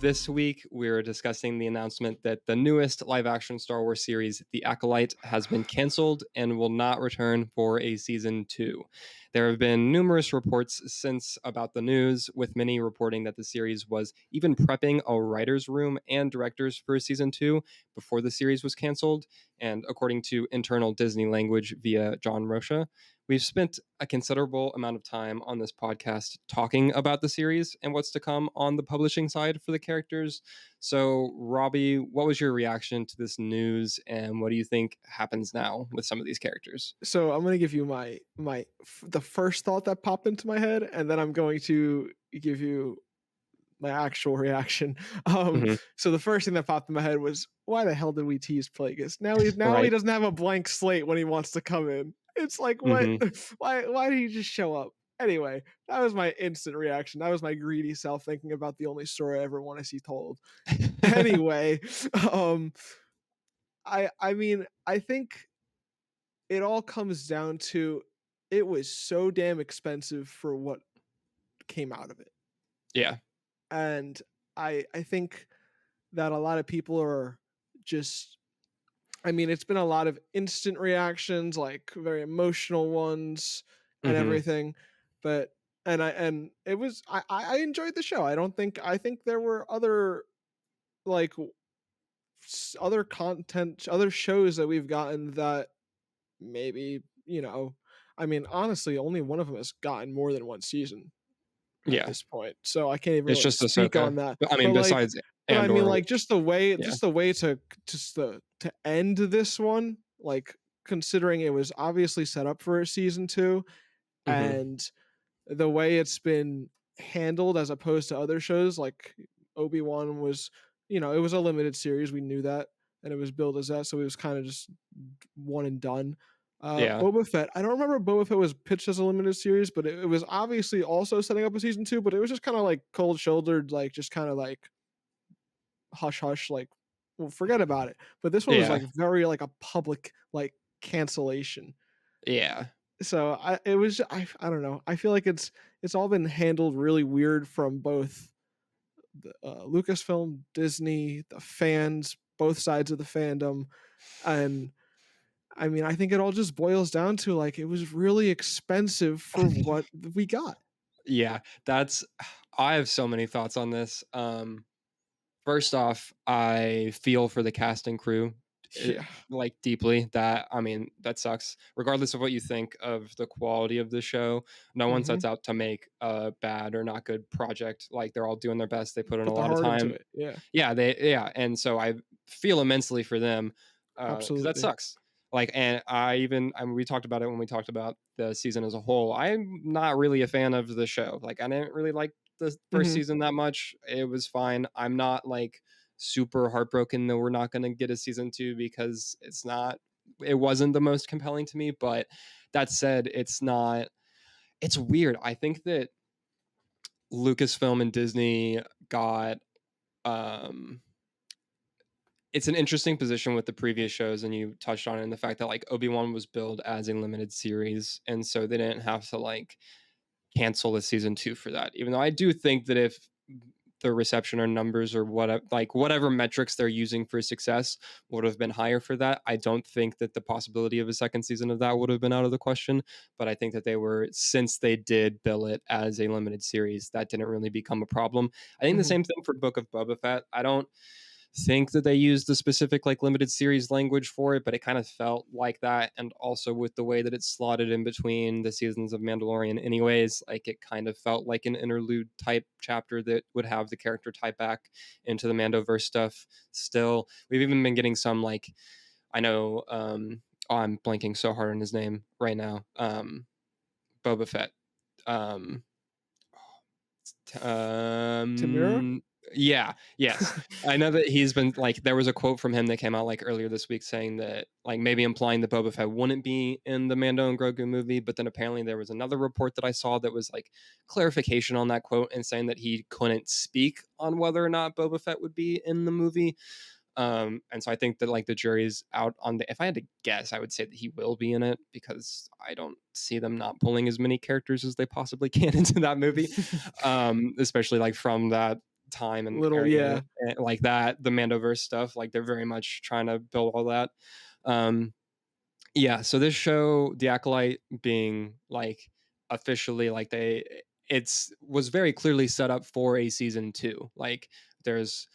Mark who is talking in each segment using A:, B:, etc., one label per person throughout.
A: This week, we're discussing the announcement that the newest live action Star Wars series, The Acolyte, has been canceled and will not return for a season 2. There have been numerous reports since about the news, with many reporting that the series was even prepping a writer's room and directors for season 2 before the series was canceled. And according to internal Disney language via John Rocha, we've spent a considerable amount of time on this podcast talking about the series and what's to come on the publishing side for the characters. So, Robbie, what was your reaction to this news, and what do you think happens now with some of these characters?
B: So I'm gonna give you the first thought that popped into my head, and then I'm going to give you my actual reaction. Um,
A: Hmm.
B: so the first thing that popped in my head was, why the hell did we tease Plagueis? Now he
A: Right.
B: doesn't have a blank slate when he wants to come in. It's like, what?
A: Hmm.
B: Why did he just show up? Anyway, that was my instant reaction. That was my greedy self thinking about the only story I ever want to see told. Anyway, um, I think it all comes down to, it was so damn expensive for what came out of it.
A: Yeah.
B: And I think that a lot of people are just, it's been a lot of instant reactions, like very emotional ones and
A: Hmm.
B: everything. But and it was I enjoyed the show. I think there were other, like, other content, other shows that we've gotten that maybe, honestly, only one of them has gotten more than one season at
A: Yeah.
B: this point, so I can't even
A: It's
B: really
A: just
B: speak
A: Ahsoka.
B: on that.
A: I mean,
B: But like,
A: besides Andor.
B: like,
A: Yeah.
B: just the way to to end this one, like, considering it was obviously set up for a season 2,
A: Hmm.
B: and the way it's been handled as opposed to other shows like Obi-Wan was, it was a limited series, we knew that, and it was billed as that, so it was kind of just one and done.
A: Yeah.
B: Boba Fett, I don't remember if Boba Fett was pitched as a limited series, but it was obviously also setting up a season 2, but it was just kind of like cold shouldered, like just kind of like hush hush, like, well, forget about it. But this one was
A: Yeah.
B: like very like a public, like, cancellation.
A: Yeah.
B: So it was, I don't know. I feel like it's all been handled really weird from both the Lucasfilm, Disney, the fans, both sides of the fandom, and I think it all just boils down to, like, it was really expensive for what we got.
A: Yeah. That's. I have so many thoughts on this. First off, I feel for the cast and crew,
B: Yeah.
A: like, deeply. That, I mean, that sucks. Regardless of what you think of the quality of the show, no one
B: Hmm.
A: sets out to make a bad or not good project. Like, they're all doing their best. They put in a
B: Put the
A: lot of
B: heart into
A: time.
B: it. Yeah,
A: Yeah, and so I feel immensely for them, because that
B: absolutely.
A: sucks. Like, and I mean, we talked about it when we talked about the season as a whole. I'm not really a fan of the show. Like, I didn't really like the first
B: Hmm.
A: season that much. It was fine. I'm not like super heartbroken that we're not going to get a season 2, because it wasn't the most compelling to me. But that said, it's weird. I think that Lucasfilm and Disney got, um it's an interesting position with the previous shows, and you touched on it in the fact that, like, Obi-Wan was billed as a limited series, and so they didn't have to, like, cancel the season 2 for that. Even though I do think that if the reception or numbers or whatever metrics they're using for success would have been higher for that, I don't think that the possibility of a second season of that would have been out of the question. But I think that since they did bill it as a limited series, that didn't really become a problem. I think the
B: Hmm.
A: same thing for Book of Boba Fett. I don't think that they used the specific, like, limited series language for it, but it kind of felt like that. And also with the way that it's slotted in between the seasons of Mandalorian anyways, like, it kind of felt like an interlude type chapter that would have the character tie back into the Mandoverse stuff. Still, we've even been getting some, like, I know, oh, I'm blanking so hard on his name right now. Boba Fett. um
B: Tamira.
A: yeah, yes. I know that he's been, like, there was a quote from him that came out, like, earlier this week, saying that, like, maybe implying that Boba Fett wouldn't be in the Mando and Grogu movie, but then apparently there was another report that I saw that was, like, clarification on that quote and saying that he couldn't speak on whether or not Boba Fett would be in the movie. And so I think that, like, the jury's out on the. If I had to guess, I would say that he will be in it, because I don't see them not pulling as many characters as they possibly can into that movie, especially, like, from that time and
B: Little
A: area
B: yeah.
A: and like that, the Mandoverse stuff, like they're very much trying to build all that. Um, yeah, so this show, The Acolyte, being like officially like it's was very clearly set up for a season two. Like there's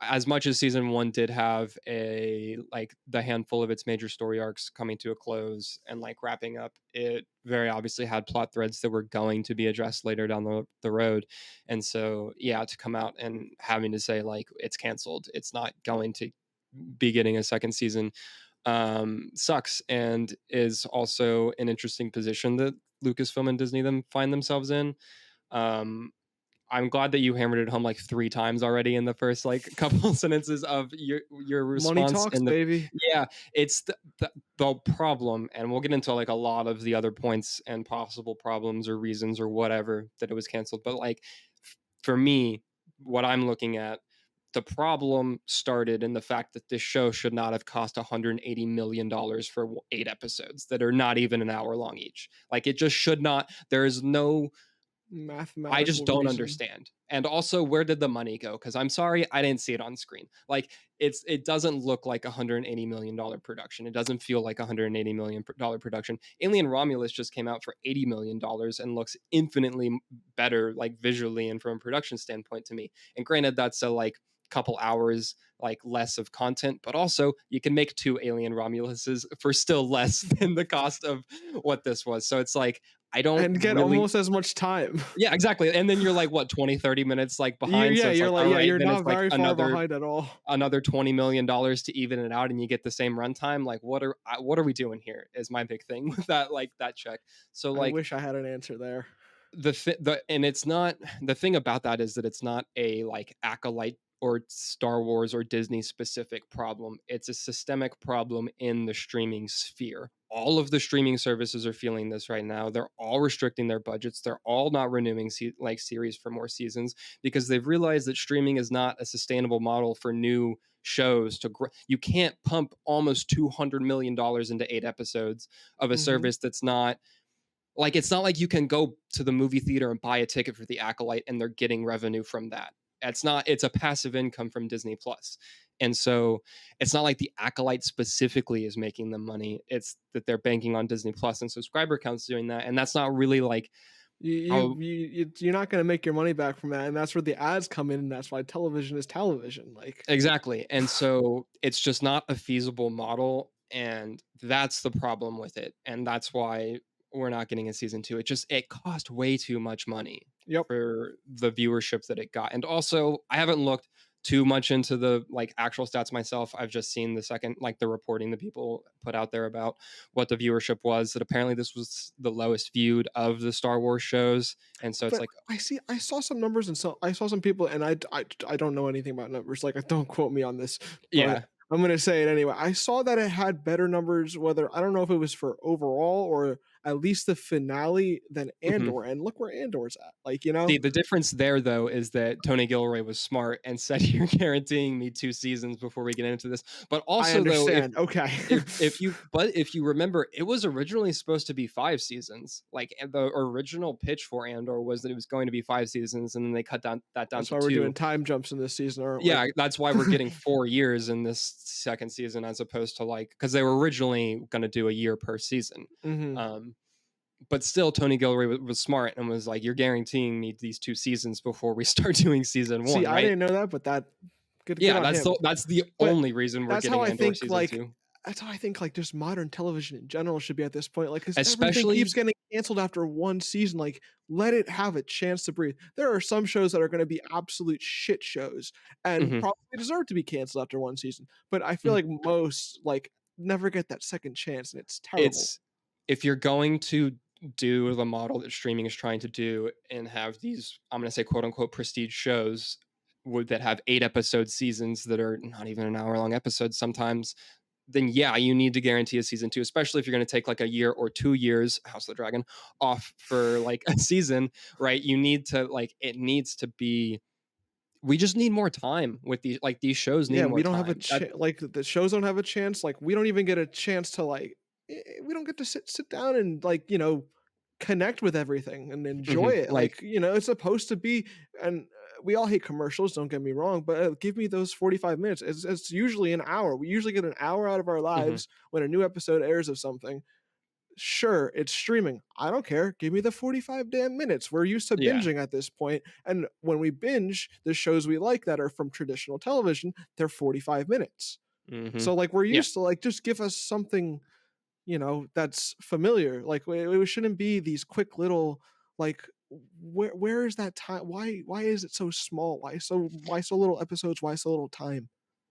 A: as much as season one did have a like the handful of its major story arcs coming to a close and like wrapping up, it very obviously had plot threads that were going to be addressed later down the road. And so yeah, to come out and having to say like it's canceled, it's not going to be getting a second season, sucks, and is also an interesting position that Lucasfilm and Disney them find themselves in. Um, I'm glad that you hammered it home like 3 times already in the first, like, couple sentences of your
B: Money
A: response,
B: talks,
A: and the
B: baby.
A: yeah, it's the problem, and we'll get into, like, a lot of the other points and possible problems or reasons or whatever that it was canceled, but, like, for me, what I'm looking at, the problem started in the fact that this show should not have cost $180 million for 8 episodes that are not even an hour long each. Like, it just should not. There is no, I just
B: Mathematical
A: don't
B: reason.
A: understand. And also, where did the money go? Because I'm sorry, I didn't see it on screen. Like, it doesn't look like $180 million production. It doesn't feel like $180 million production. Alien Romulus just came out for $80 million and looks infinitely better, like visually and from a production standpoint to me. And granted, that's a like couple hours like less of content, but also you can make 2 Alien Romuluses for still less than the cost of what this was. So it's like I don't
B: And get
A: really,
B: almost as much time.
A: yeah, exactly, and then you're like, what, 20, 30 minutes, like, behind, so it's
B: You're
A: like,
B: like, yeah,
A: alright,
B: you're
A: then it's
B: not
A: like
B: very far behind at all.
A: another $20 million to even it out, and you get the same runtime, like, what are we doing here, is my big thing with that, like, that check. So,
B: I
A: like,
B: wish I had an answer there.
A: it's not, the thing about that is that it's not a like Acolyte or Star Wars or Disney specific problem. It's a systemic problem in the streaming sphere. All of the streaming services are feeling this right now. They're all restricting their budgets. They're all not renewing like series for more seasons because they've realized that streaming is not a sustainable model for new shows to grow. You can't pump almost $200 million into 8 episodes of a
B: Mhm.
A: service that's not, like, it's not like you can go to the movie theater and buy a ticket for The Acolyte and they're getting revenue from that. It's not, it's a passive income from Disney Plus. And so it's not like The Acolyte specifically is making them money. It's that they're banking on Disney Plus and subscriber counts doing that. And that's not really like how,
B: You're not gonna make your money back from that, and that's where the ads come in, and that's why television is television, like
A: exactly. And so it's just not a feasible model. And that's the problem with it. And that's why we're not getting a season two. It just, it cost way too much money
B: Yep.
A: for the viewership that it got. And also, I haven't looked too much into the like actual stats myself. I've just seen the second, like the reporting that people put out there about what the viewership was. That apparently this was the lowest viewed of the Star Wars shows. And so it's
B: But
A: like,
B: I saw some numbers and so I saw some people and I don't know anything about numbers, like, don't quote me on this, but
A: yeah.
B: I'm gonna say it anyway. I saw that it had better numbers, whether I don't know if it was for overall or at least the finale than
A: Mhm.
B: Andor, and look where Andor's at, like, you know?
A: See, the difference there, though, is that Tony Gilroy was smart and said, "You're guaranteeing me 2 seasons before we get into this." But
B: I
A: also, though,
B: understand, okay.
A: if you remember, it was originally supposed to be 5 seasons. Like, and the original pitch for Andor was that it was going to be 5 seasons, and then they cut down
B: That's
A: to
B: why we're
A: 2.
B: doing time jumps in this season, aren't we?
A: Yeah, that's why we're getting 4 years in this 2nd season as opposed to, like, because they were originally gonna do a year per season.
B: Mhm.
A: Um, but still, Tony Gilroy was smart and was like, "You're guaranteeing me these 2 seasons before we start doing season
B: See,
A: 1,
B: I
A: right?"
B: didn't know that, but that good
A: Yeah,
B: on him.
A: that's the
B: But
A: only reason we're
B: that's how
A: getting
B: I
A: Andor
B: think,
A: season
B: like
A: 2.
B: that's how I think, like, just modern television in general should be at this point, like, because everything keeps
A: Especially,
B: getting canceled after 1 season, like, let it have a chance to breathe. There are some shows that are gonna be absolute shit shows and
A: mhm,
B: probably deserve to be canceled after 1 season, but I feel
A: mhm.
B: like most, like, never get that second chance, and it's terrible.
A: It's, if you're going to do the model that streaming is trying to do and have these, I'm gonna say, quote unquote prestige shows would that have 8 episode seasons that are not even an hour long episodes sometimes, then yeah, you need to guarantee a season 2, especially if you're gonna take like a year or 2 years, House of the Dragon, off for like a season, right? You need to, like, it needs to be, we just need more time with these, like, these shows need
B: Yeah,
A: more
B: we don't have a
A: time. That
B: chance. Like, the shows don't have a chance, like, we don't even get a chance to, like we don't get to sit down and, like, connect with everything and enjoy
A: mhm,
B: it,
A: like,
B: like, it's supposed to be and, we all hate commercials, don't get me wrong, but give me those 45 minutes. It's usually an hour. We usually get an hour out of our
A: Mhm.
B: lives when a new episode airs of something. Sure, it's streaming. I don't care. Give me the 45 damn minutes. We're used to
A: Yeah.
B: binging at this point, and when we binge the shows we like that are from traditional television, they're 45 minutes.
A: Mhm.
B: So like we're
A: Yeah.
B: used to like just give us something, that's familiar. Like it shouldn't be these quick little like where is that time? Why is it so small? Why so little episodes? Why so little time?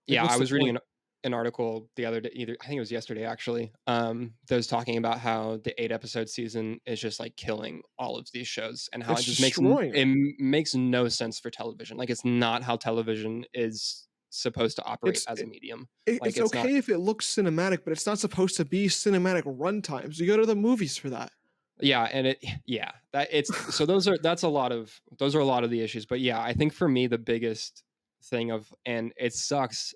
B: Like
A: Yeah, I
B: what's the
A: was reading
B: point?
A: an article the other day, either I think it was yesterday actually, that was talking about how the 8 episode season is just like killing all of these shows and how
B: It's
A: it just
B: destroying it.
A: makes no sense for television. Like it's not how television is supposed to operate
B: It's
A: as a medium. Like
B: it's
A: it's not.
B: okay if it looks cinematic, but it's not supposed to be cinematic runtimes. You go to the movies for that.
A: Yeah, and yeah, that it's so those are a lot of the issues. But yeah, I think for me the biggest thing of, and it sucks,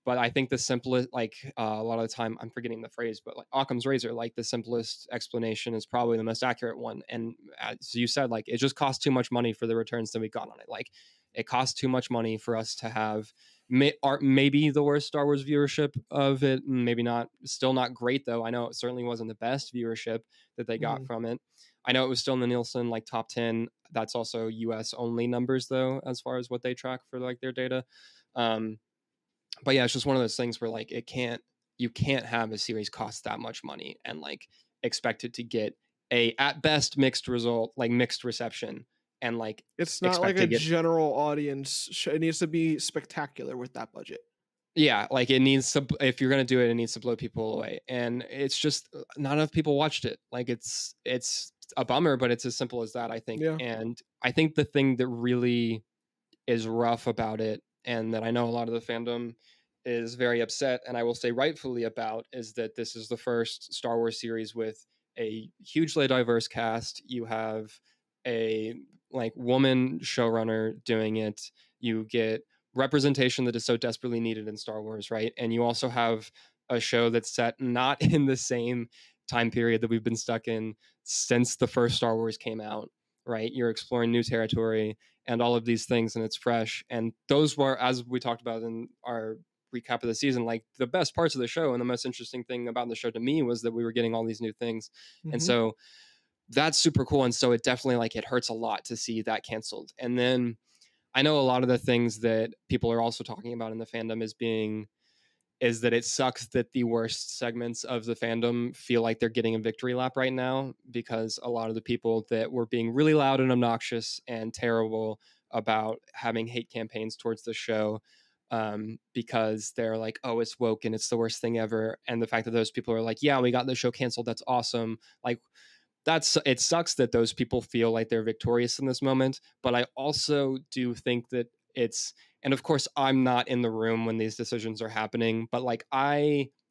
A: but I think the simplest, like a lot of the time, I'm forgetting the phrase, but like Occam's razor, like the simplest explanation is probably the most accurate one. And as you said, like it just costs too much money for the returns that we got on it. Like it costs too much money for us to have maybe the worst Star Wars viewership of it. Maybe not, still not great though. I know it certainly wasn't the best viewership that they got
B: Mhm,
A: from it. I know it was still in the Nielsen like top 10. That's also US only numbers though, as far as what they track for like their data. Um, but yeah, it's just one of those things where like you can't have a series cost that much money and like expect it to get a at best mixed result, like mixed reception, and like
B: it's not like
A: expect
B: a
A: to get,
B: general audience it needs to be spectacular with that budget.
A: yeah, like it needs to, if you're gonna do it, it needs to blow people away. And it's just not enough people watched it. Like it's a bummer, but it's as simple as that, I think.
B: Yeah,
A: And I think the thing that really is rough about it, and that I know a lot of the fandom is very upset, and I will say rightfully about, is that this is the first Star Wars series with a hugely diverse cast. You have a like woman showrunner doing it. You get representation that is so desperately needed in Star Wars, right? And you also have a show that's set not in the same time period that we've been stuck in since the first Star Wars came out, right? You're exploring new territory and all of these things, and it's fresh. And those were, as we talked about in our recap of the season, like the best parts of the show. And the most interesting thing about the show to me was that we were getting all these new things. And
B: mhm.
A: so that's super cool. And so it definitely, like, it hurts a lot to see that canceled. And then I know a lot of the things that people are also talking about in the fandom is that it sucks that the worst segments of the fandom feel like they're getting a victory lap right now, because a lot of the people that were being really loud and obnoxious and terrible about having hate campaigns towards the show, because they're like, oh, it's woke and it's the worst thing ever. And the fact that those people are like, yeah, we got the show canceled. That's awesome. Like, it sucks that those people feel like they're victorious in this moment, but I also do think that it's, and of course I'm not in the room when these decisions are happening, but like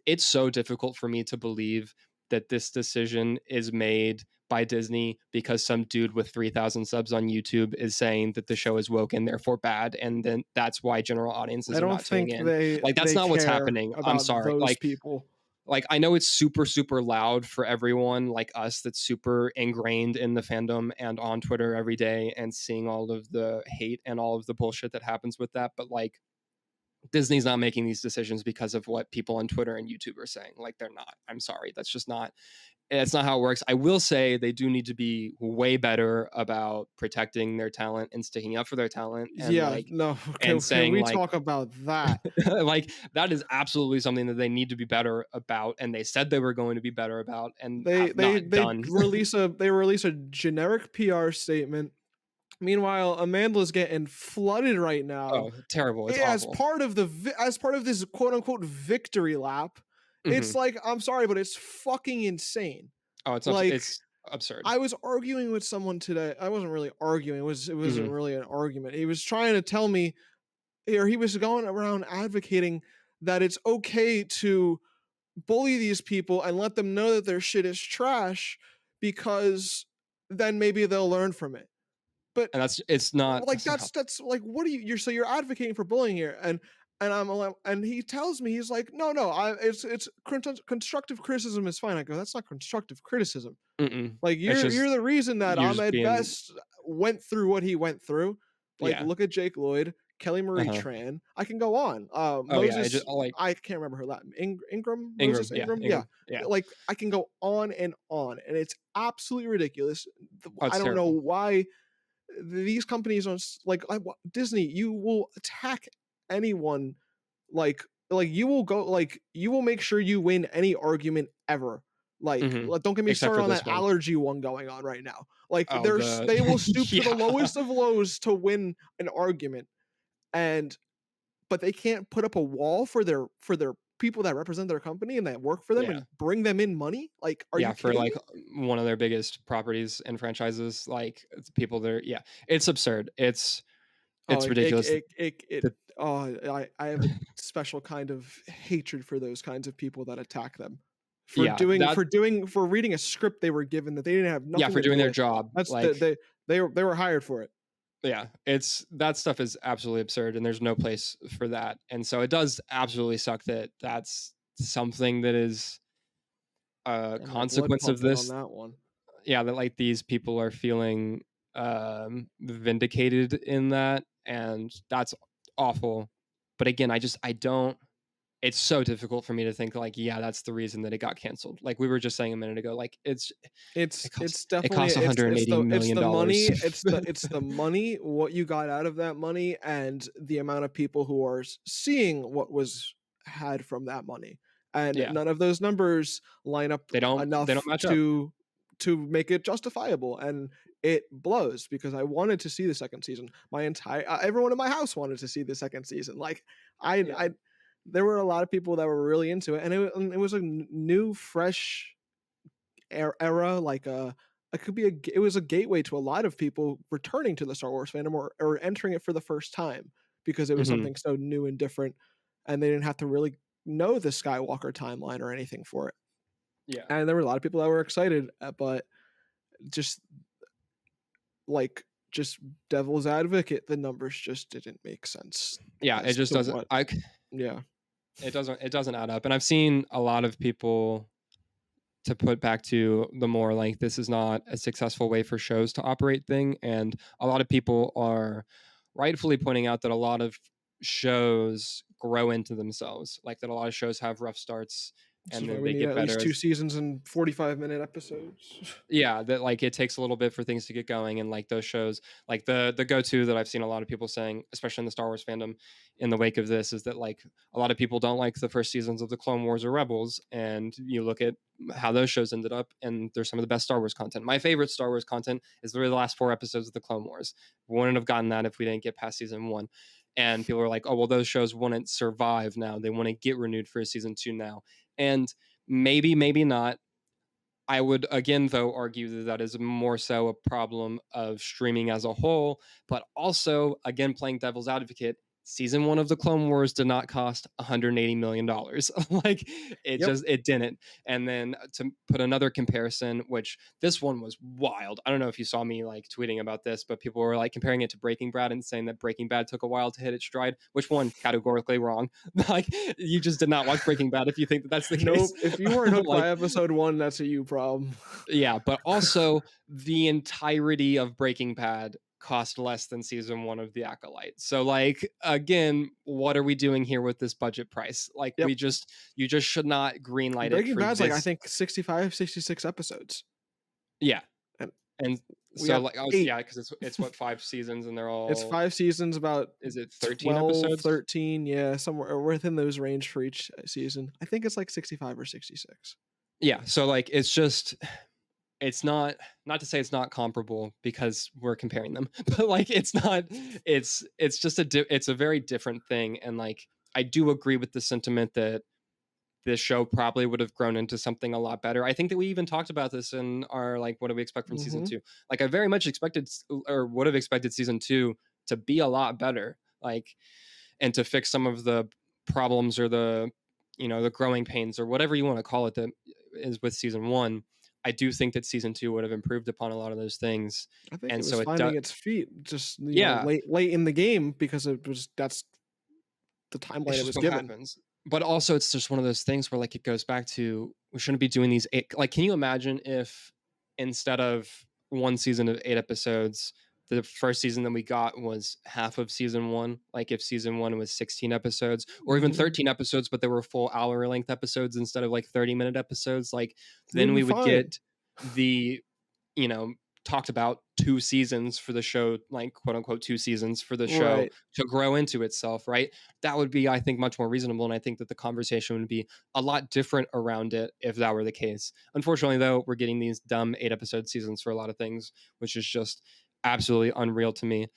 A: it's so difficult for me to believe that this decision is made by Disney because some dude with 3,000 subs on YouTube is saying that the show is woke and therefore bad, and then that's why general
B: I
A: audiences are
B: don't
A: not tuning
B: think
A: in.
B: they
A: Like that's
B: they
A: not what's
B: care
A: happening. I'm
B: about
A: sorry.
B: those people.
A: Like I know it's super super loud for everyone like us that's super ingrained in the fandom and on Twitter every day and seeing all of the hate and all of the bullshit that happens with that, but like Disney's not making these decisions because of what people on Twitter and YouTube are saying. Like they're not. I'm sorry. That's not how it works. I will say they do need to be way better about protecting their talent and sticking up for their talent, and
B: Yeah,
A: like
B: no,
A: and
B: can
A: saying
B: we
A: like
B: talk about that?
A: like that is absolutely something that they need to be better about, and they said they were going to be better about and
B: They
A: have
B: they
A: not
B: they
A: done.
B: release a generic PR statement. Meanwhile, Amanda's getting flooded right now
A: Oh, terrible. It's
B: as
A: awful.
B: part of as part of this quote unquote victory lap. It's
A: Hmm.
B: like I'm sorry, but it's fucking insane.
A: Oh,
B: Like
A: it's absurd.
B: I was arguing with someone today. I wasn't really arguing. It wasn't
A: Hmm.
B: really an argument. He was trying to tell me, or he was going around advocating that it's okay to bully these people and let them know that their shit is trash because then maybe they'll learn from it. But
A: And it's not.
B: like that's like what are you're so you're advocating for bullying here and and he tells me he's like no I it's constructive criticism is fine. I go that's not constructive criticism.
A: Mm-mm.
B: Like
A: It's
B: you're
A: just
B: the reason that
A: you're just
B: Ahmed
A: being.
B: Best went through what he went through. Like,
A: Yeah.
B: look at Jake Lloyd, Kelly Marie
A: Uh-huh.
B: Tran. I can go on.
A: Oh, yeah, it just
B: Moses,
A: like
B: I can't remember her last Ingram,
A: Ingram,
B: Moses
A: yeah,
B: Ingram. Yeah,
A: Ingram, yeah.
B: like I can go on, and it's absolutely ridiculous.
A: Oh,
B: I
A: it's
B: don't know
A: terrible.
B: why these companies are Disney. You will attack anyone you will make sure you win any argument ever.
A: Mhm.
B: Don't get me
A: Except
B: started
A: for
B: on
A: this
B: that
A: one.
B: allergy one going on right now. Like
A: Oh, the
B: they will stoop to the
A: yeah.
B: lowest of lows to win an argument, and but they can't put up a wall for their people that represent their company and that work for them
A: Yeah.
B: and bring them in money. Like, are
A: Yeah,
B: you
A: for,
B: kidding
A: like,
B: me?
A: one of their biggest properties and franchises, like, it's people that are yeah, it's absurd.
B: Oh,
A: It's ridiculous.
B: it
A: The
B: I have a special kind of hatred for those kinds of people that attack them
A: yeah, that
B: for reading a script they were given that they didn't have
A: yeah,
B: nothing
A: for
B: to
A: doing
B: do
A: their
B: with.
A: job,
B: That's
A: like
B: they were hired for it.
A: yeah, it's that stuff is absolutely absurd, and there's no place for that, and so it does absolutely suck that that's something that is a
B: And my blood
A: consequence of
B: pumping on
A: this.
B: that one.
A: Yeah, that, like, these people are feeling, vindicated in that, and that's awful, but again, I don't it's so difficult for me to think, like, yeah, that's the reason that it got canceled. Like we were just saying a minute ago, like,
B: It's
A: it
B: definitely
A: costs
B: it's the
A: $180,000,000.
B: money, it's the money, what you got out of that money, and the amount of people who are seeing what was had from that money. And
A: Yeah,
B: none of those numbers line up
A: they don't
B: enough
A: match up.
B: to make it justifiable. And it blows because I wanted to see the second season. My entire everyone in my house wanted to see the second season. Like
A: Yeah,
B: I there were a lot of people that were really into it, and it was a new, fresh era, like it could be it was a gateway to a lot of people returning to the Star Wars fandom or entering it for the first time because it was
A: mhm,
B: something so new and different, and they didn't have to really know the Skywalker timeline or anything for it.
A: yeah.
B: And there were a lot of people that were excited, but just like just devil's advocate, the numbers just didn't make sense
A: Yeah, it
B: as
A: just
B: to
A: doesn't
B: what. Yeah.
A: it doesn't add up, and I've seen a lot of people to put back to the more like this is not a successful way for shows to operate thing. And a lot of people are rightfully pointing out that a lot of shows grow into themselves, like that a lot of shows have rough starts
B: This is
A: and
B: why
A: then
B: we
A: they
B: need
A: get
B: at
A: better
B: least two
A: as
B: seasons and 45-minute episodes.
A: yeah, that like it takes a little bit for things to get going, and like those shows like the go-to that I've seen a lot of people saying, especially in the Star Wars fandom in the wake of this, is that like a lot of people don't like the first seasons of the Clone Wars or Rebels, and you look at how those shows ended up and they're some of the best Star Wars content. My favorite Star Wars content is literally the last 4 episodes of the Clone Wars. We wouldn't have gotten that if we didn't get past season 1. And people are like, oh well, those shows wouldn't survive now, they want to get renewed for a season 2 now. And maybe not. I would again, though, argue that that is more so a problem of streaming as a whole, but also, again, playing devil's advocate. Season 1 of the Clone Wars did not cost $180 million. Like
B: Yep.
A: it didn't. And then to put another comparison, which this one was wild. I don't know if you saw me like tweeting about this, but people were like comparing it to Breaking Bad and saying that Breaking Bad took a while to hit its stride. Which one? Categorically wrong. Like you just did not watch Breaking Bad if you think that that's the case.
B: Nope. If you weren't hooked
A: Like
B: by episode one, that's a you problem.
A: yeah, but also the entirety of Breaking Bad cost less than season 1 of The Acolyte. So like again, what are we doing here with this budget price? Like
B: Yep.
A: you just should not greenlight it
B: Breaking
A: for
B: Bad's like I
A: this.
B: think 65, 66 episodes.
A: Yeah.
B: And
A: And
B: we
A: so
B: have
A: like I was
B: 8.
A: yeah, cuz it's what 5 seasons and they're
B: It's
A: all
B: 5 seasons, about
A: is it 13
B: 12,
A: episodes?
B: 13, yeah, somewhere within those range for each season. I think it's like 65 or 66.
A: Yeah, so like it's just it's not to say it's not comparable because we're comparing them, but like it's not it's just it's a very different thing. And like I do agree with the sentiment that this show probably would have grown into something a lot better. I think that we even talked about this in our like what do we expect from season
B: Mhm.
A: 2. Like I very much expected or would have expected season 2 to be a lot better, like and to fix some of the problems or the the growing pains or whatever you want to call it that is with season 1. I do think that season 2 would have improved upon a lot of those things.
B: I think it
A: And
B: was
A: so it does
B: finding its feet just,
A: yeah,
B: late in the game because that's the
A: it's
B: timeline it
A: just
B: was
A: what
B: given.
A: happens. But also it's just one of those things where like it goes back to we shouldn't be doing these like can you imagine if instead of one season of 8 episodes the first season that we got was half of season one. Like if season one was 16 episodes or even
B: Mhm.
A: 13 episodes, but there were full hour length episodes instead of like 30-minute episodes, like
B: They'd
A: then
B: be
A: we would
B: fine.
A: get the, you know, talked about 2 seasons for the show, like quote unquote 2 seasons for the show
B: Right.
A: to grow into itself, right? That would be, I think, much more reasonable. And I think that the conversation would be a lot different around it if that were the case. Unfortunately, though, we're getting these dumb 8 episode seasons for a lot of things, which is just absolutely unreal to me.